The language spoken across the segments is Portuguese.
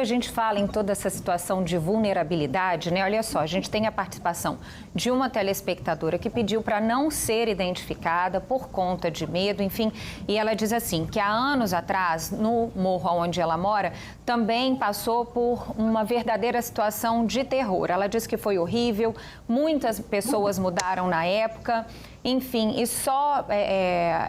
A gente fala em toda essa situação de vulnerabilidade, né? Olha só, a gente tem a participação de uma telespectadora que pediu para não ser identificada por conta de medo, enfim, e ela diz assim, que há anos atrás, no morro onde ela mora, também passou por uma verdadeira situação de terror. Ela diz que foi horrível, muitas pessoas mudaram na época, enfim, e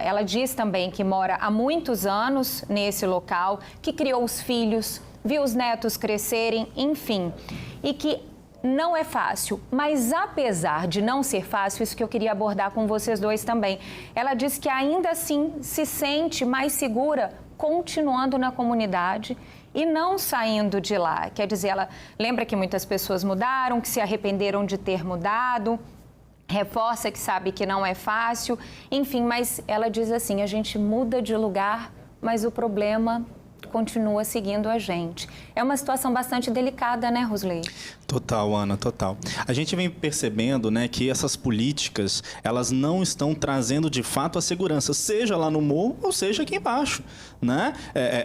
ela diz também que mora há muitos anos nesse local, que criou os filhos, viu os netos crescerem, enfim, e que não é fácil, mas apesar de não ser fácil, isso que eu queria abordar com vocês dois também, ela diz que ainda assim se sente mais segura continuando na comunidade e não saindo de lá. Quer dizer, ela lembra que muitas pessoas mudaram, que se arrependeram de ter mudado, reforça que sabe que não é fácil, enfim, mas ela diz assim, a gente muda de lugar, mas o problema continua seguindo a gente. É uma situação bastante delicada, né, Rosley? Total, Ana, total. A gente vem percebendo, né, que essas políticas, elas não estão trazendo de fato a segurança, seja lá no morro ou seja aqui embaixo, né?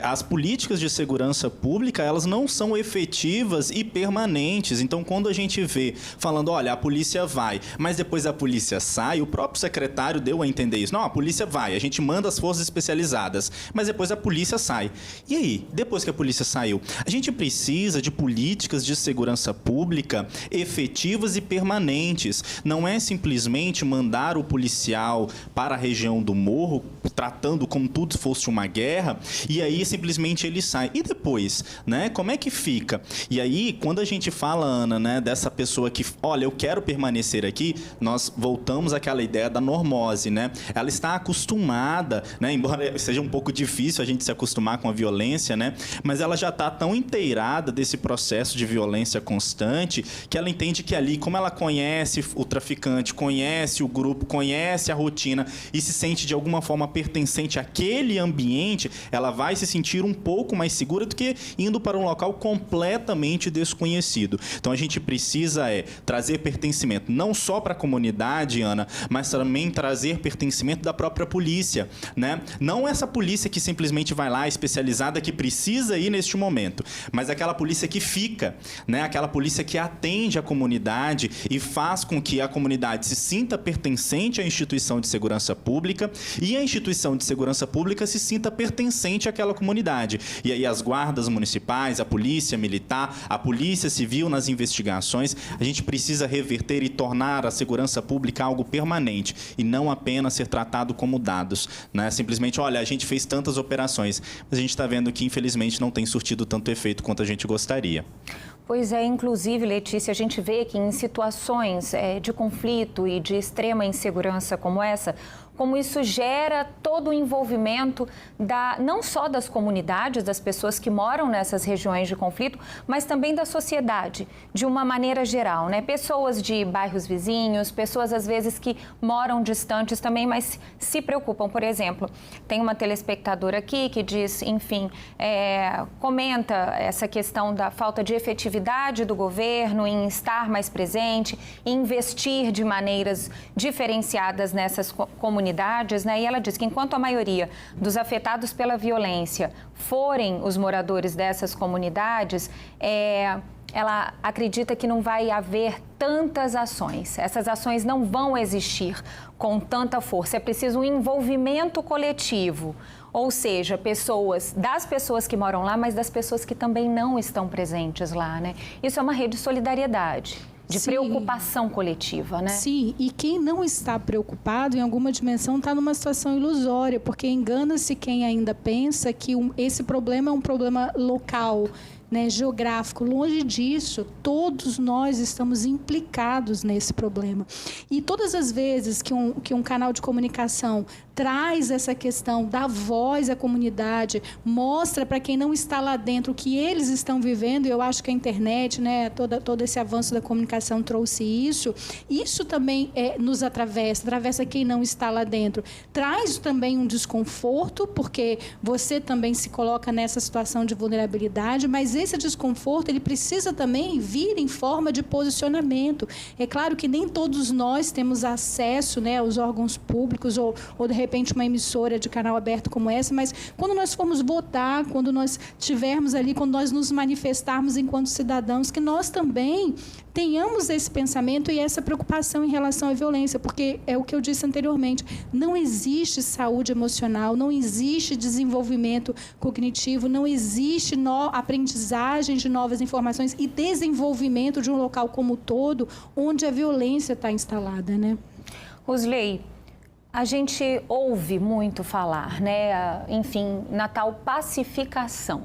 As políticas de segurança pública, elas não são efetivas e permanentes. Então, quando a gente vê falando, olha, a polícia vai, mas depois a polícia sai, o próprio secretário deu a entender isso. Não, a polícia vai, a gente manda as forças especializadas, mas depois a polícia sai. E aí, depois que a polícia saiu? A gente precisa de políticas de segurança pública efetivas e permanentes. Não é simplesmente mandar o policial para a região do morro, tratando como tudo fosse uma guerra, e aí simplesmente ele sai. E depois, né? Como é que fica? E aí, quando a gente fala, Ana, né, dessa pessoa que, olha, eu quero permanecer aqui, nós voltamos àquela ideia da normose, né? Ela está acostumada, né? Embora seja um pouco difícil a gente se acostumar com a violência, né? Mas ela já está tão inteirada desse processo de violência constante que ela entende que ali, como ela conhece o traficante, conhece o grupo, conhece a rotina e se sente de alguma forma pertencente àquele ambiente, ela vai se sentir um pouco mais segura do que indo para um local completamente desconhecido. Então a gente precisa trazer pertencimento não só para a comunidade, Ana, mas também trazer pertencimento da própria polícia, né? Não essa polícia que simplesmente vai lá, especializada, que precisa ir neste momento, mas aquela polícia que fica, né? Aquela polícia que atende a comunidade e faz com que a comunidade se sinta pertencente à instituição de segurança pública e a instituição de segurança pública se sinta pertencente àquela comunidade. E aí as guardas municipais, a polícia militar, a polícia civil nas investigações, a gente precisa reverter e tornar a segurança pública algo permanente e não apenas ser tratado como dados, né? Simplesmente, olha, a gente fez tantas operações, mas a gente está vendo que infelizmente não tem surtido tanto efeito quanto a gente gostaria. Pois é, inclusive, Letícia, a gente vê que em situações de conflito e de extrema insegurança como essa, como isso gera todo o envolvimento não só das comunidades, das pessoas que moram nessas regiões de conflito, mas também da sociedade, de uma maneira geral, né? Pessoas de bairros vizinhos, pessoas às vezes que moram distantes também, mas se preocupam. Por exemplo, tem uma telespectadora aqui que diz, enfim, comenta essa questão da falta de efetividade do governo em estar mais presente, em investir de maneiras diferenciadas nessas comunidades, né? E ela diz que enquanto a maioria dos afetados pela violência forem os moradores dessas comunidades, ela acredita que não vai haver tantas ações. Essas ações não vão existir com tanta força. É preciso um envolvimento coletivo, ou seja, das pessoas que moram lá, mas das pessoas que também não estão presentes lá, né? Isso é uma rede de solidariedade, de Sim. Preocupação coletiva, né? Sim, e quem não está preocupado, em alguma dimensão, está numa situação ilusória, porque engana-se quem ainda pensa que esse problema é um problema local, né, geográfico. Longe disso, todos nós estamos implicados nesse problema. E todas as vezes que um canal de comunicação traz essa questão da voz à comunidade, mostra para quem não está lá dentro o que eles estão vivendo, e eu acho que a internet, né, todo esse avanço da comunicação trouxe isso. Isso também nos atravessa quem não está lá dentro. Traz também um desconforto, porque você também se coloca nessa situação de vulnerabilidade, mas esse desconforto, ele precisa também vir em forma de posicionamento. É claro que nem todos nós temos acesso, né, aos órgãos públicos ou de repente uma emissora de canal aberto como essa, mas quando nós formos votar, quando nós tivermos ali, quando nós nos manifestarmos enquanto cidadãos, que nós também tenhamos esse pensamento e essa preocupação em relação à violência, porque é o que eu disse anteriormente, não existe saúde emocional, não existe desenvolvimento cognitivo, não existe aprendizagem de novas informações e desenvolvimento de um local como um todo, onde a violência está instalada, né? Rosley, a gente ouve muito falar, né? Enfim, na tal pacificação.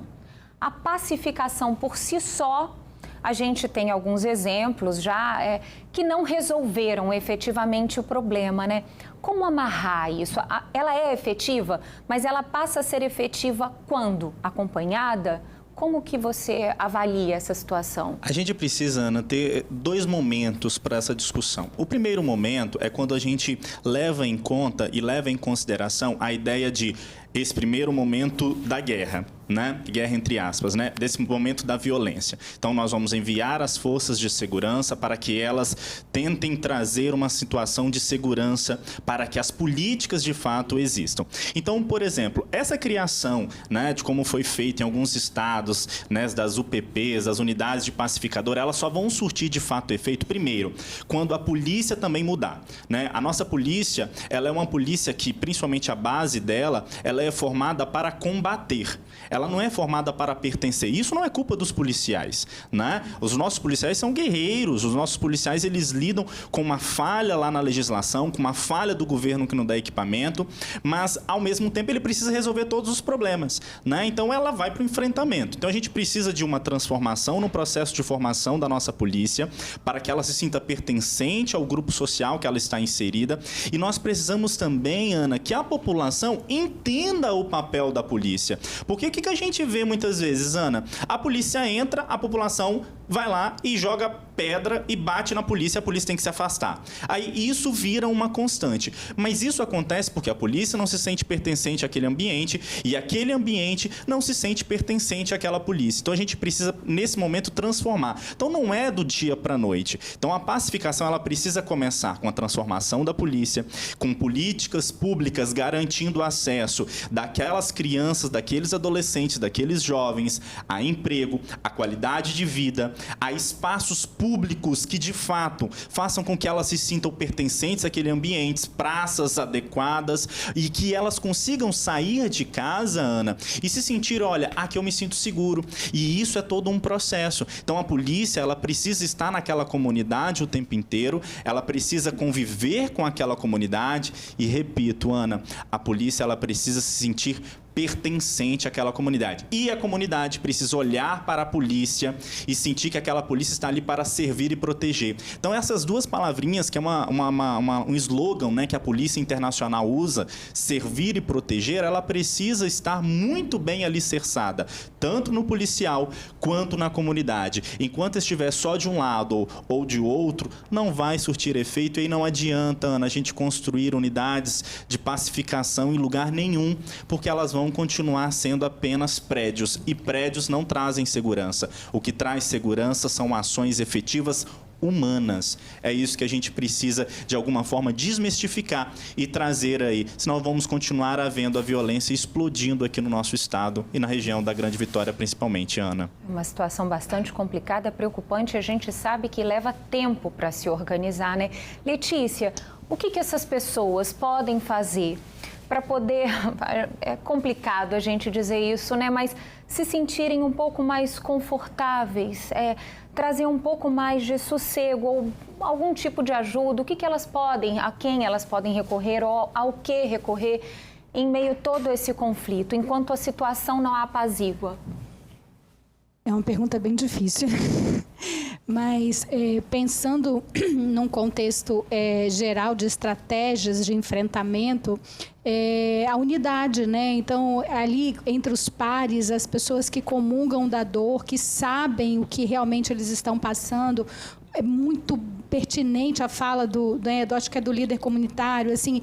A pacificação por si só, a gente tem alguns exemplos já que não resolveram efetivamente o problema, né? Como amarrar isso? Ela é efetiva, mas ela passa a ser efetiva quando? Acompanhada? Como que você avalia essa situação? A gente precisa, Ana, ter 2 momentos para essa discussão. O primeiro momento é quando a gente leva em conta e leva em consideração a ideia de esse primeiro momento da guerra, né? Guerra entre aspas, né? Desse momento da violência. Então, nós vamos enviar as forças de segurança para que elas tentem trazer uma situação de segurança para que as políticas de fato existam. Então, por exemplo, essa criação, né, de como foi feito em alguns estados, né, das UPPs, das unidades de pacificador, elas só vão surtir de fato efeito primeiro, quando a polícia também mudar, né? A nossa polícia, ela é uma polícia que, principalmente a base dela, ela é formada para combater. Ela não é formada para pertencer. Isso não é culpa dos policiais, né? Os nossos policiais são guerreiros. Os nossos policiais, eles lidam com uma falha lá na legislação, com uma falha do governo que não dá equipamento, mas, ao mesmo tempo, ele precisa resolver todos os problemas, né? Então, ela vai para o enfrentamento. Então, a gente precisa de uma transformação no processo de formação da nossa polícia para que ela se sinta pertencente ao grupo social que ela está inserida. E nós precisamos também, Ana, que a população entenda o papel da polícia. Porque o que a gente vê muitas vezes, Ana? A polícia entra, a população vai lá e joga pedra e bate na polícia, a polícia tem que se afastar. Aí isso vira uma constante. Mas isso acontece porque a polícia não se sente pertencente àquele ambiente e aquele ambiente não se sente pertencente àquela polícia. Então a gente precisa, nesse momento, transformar. Então não é do dia para a noite. Então a pacificação, ela precisa começar com a transformação da polícia, com políticas públicas garantindo o acesso daquelas crianças, daqueles adolescentes, daqueles jovens a emprego, a qualidade de vida, a espaços públicos que, de fato, façam com que elas se sintam pertencentes àquele ambiente, praças adequadas e que elas consigam sair de casa, Ana, e se sentir, olha, aqui eu me sinto seguro. E isso é todo um processo. Então, a polícia, ela precisa estar naquela comunidade o tempo inteiro, ela precisa conviver com aquela comunidade e, repito, Ana, a polícia, ela precisa se sentir pertencente àquela comunidade. E a comunidade precisa olhar para a polícia e sentir que aquela polícia está ali para servir e proteger. Então, essas 2 palavrinhas, que é um slogan, né, que a Polícia Internacional usa, servir e proteger, ela precisa estar muito bem alicerçada, tanto no policial quanto na comunidade. Enquanto estiver só de um lado ou de outro, não vai surtir efeito e não adianta, Ana, a gente construir unidades de pacificação em lugar nenhum, porque elas vão continuar sendo apenas prédios, e prédios não trazem segurança. O que traz segurança são ações efetivas humanas. É isso que a gente precisa, de alguma forma, desmistificar e trazer aí. Senão vamos continuar havendo a violência explodindo aqui no nosso estado e na região da Grande Vitória, principalmente, Ana. Uma situação bastante complicada, preocupante. A gente sabe que leva tempo para se organizar, né? Letícia, o que essas pessoas podem fazer para poder, é complicado a gente dizer isso, né? Mas se sentirem um pouco mais confortáveis, trazer um pouco mais de sossego ou algum tipo de ajuda, o que elas podem, a quem elas podem recorrer ou ao que recorrer em meio a todo esse conflito, enquanto a situação não apazigua? É uma pergunta bem difícil, mas pensando num contexto geral de estratégias de enfrentamento, a unidade, né? Então, ali entre os pares, as pessoas que comungam da dor, que sabem o que realmente eles estão passando, é muito pertinente a fala acho que é do líder comunitário, assim,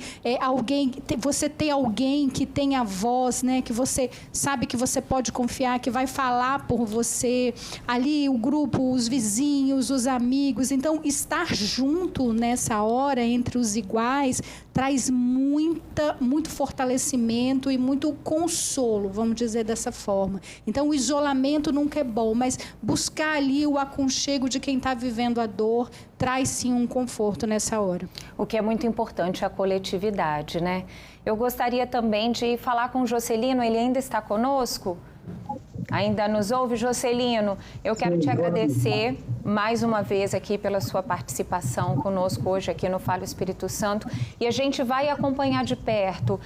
você ter alguém que tenha voz, né, que você sabe que você pode confiar, que vai falar por você, ali o grupo, os vizinhos, os amigos. Então, estar junto nessa hora, entre os iguais, traz muito fortalecimento e muito consolo, vamos dizer dessa forma. Então, o isolamento nunca é bom, mas buscar ali o aconchego de quem está vivendo a dor traz sim um conforto nessa hora. O que é muito importante é a coletividade, né? Eu gostaria também de falar com o Jocelino, ele ainda está conosco? Ainda nos ouve, Jocelino? Eu quero te agradecer mais uma vez aqui pela sua participação conosco hoje aqui no Fala Espírito Santo. E a gente vai acompanhar de perto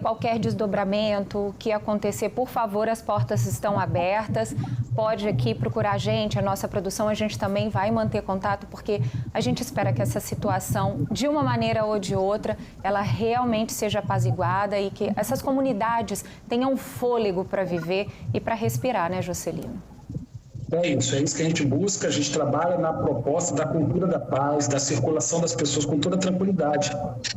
qualquer desdobramento que acontecer. Por favor, as portas estão abertas. Pode aqui procurar a nossa produção, a gente também vai manter contato, porque a gente espera que essa situação, de uma maneira ou de outra, ela realmente seja apaziguada e que essas comunidades tenham fôlego para viver e para respirar, né, Jocelino? É isso que a gente busca. A gente trabalha na proposta da cultura da paz, da circulação das pessoas com toda tranquilidade.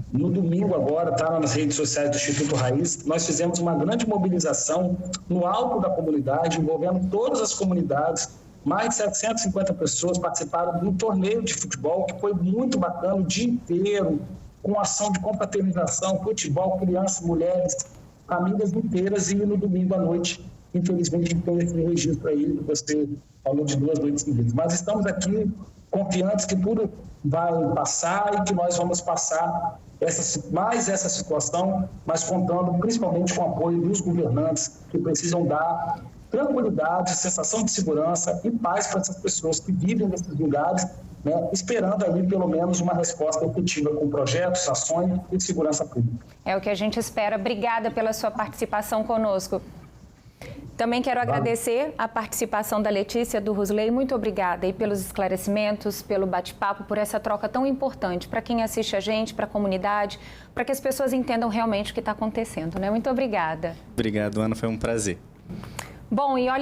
No domingo agora, está nas redes sociais do Instituto Raiz, nós fizemos uma grande mobilização no alto da comunidade, envolvendo todas as comunidades. Mais de 750 pessoas participaram de um torneio de futebol que foi muito bacana o dia inteiro, com ação de confraternização, futebol, crianças, mulheres, famílias inteiras. E no domingo à noite, infelizmente, tem esse registro aí que você falou de 2 noites seguidas. Mas estamos aqui confiantes que tudo vai passar e que nós vamos passar mais essa situação, mas contando principalmente com o apoio dos governantes, que precisam dar tranquilidade, sensação de segurança e paz para essas pessoas que vivem nesses lugares, né, esperando ali pelo menos uma resposta efetiva com projetos, ações e segurança pública. É o que a gente espera. Obrigada pela sua participação conosco. Também quero agradecer a participação da Letícia, do Rusley. Muito obrigada aí pelos esclarecimentos, pelo bate-papo, por essa troca tão importante para quem assiste a gente, para a comunidade, para que as pessoas entendam realmente o que está acontecendo, né? Muito obrigada. Obrigado, Ana. Foi um prazer. Bom, e olha...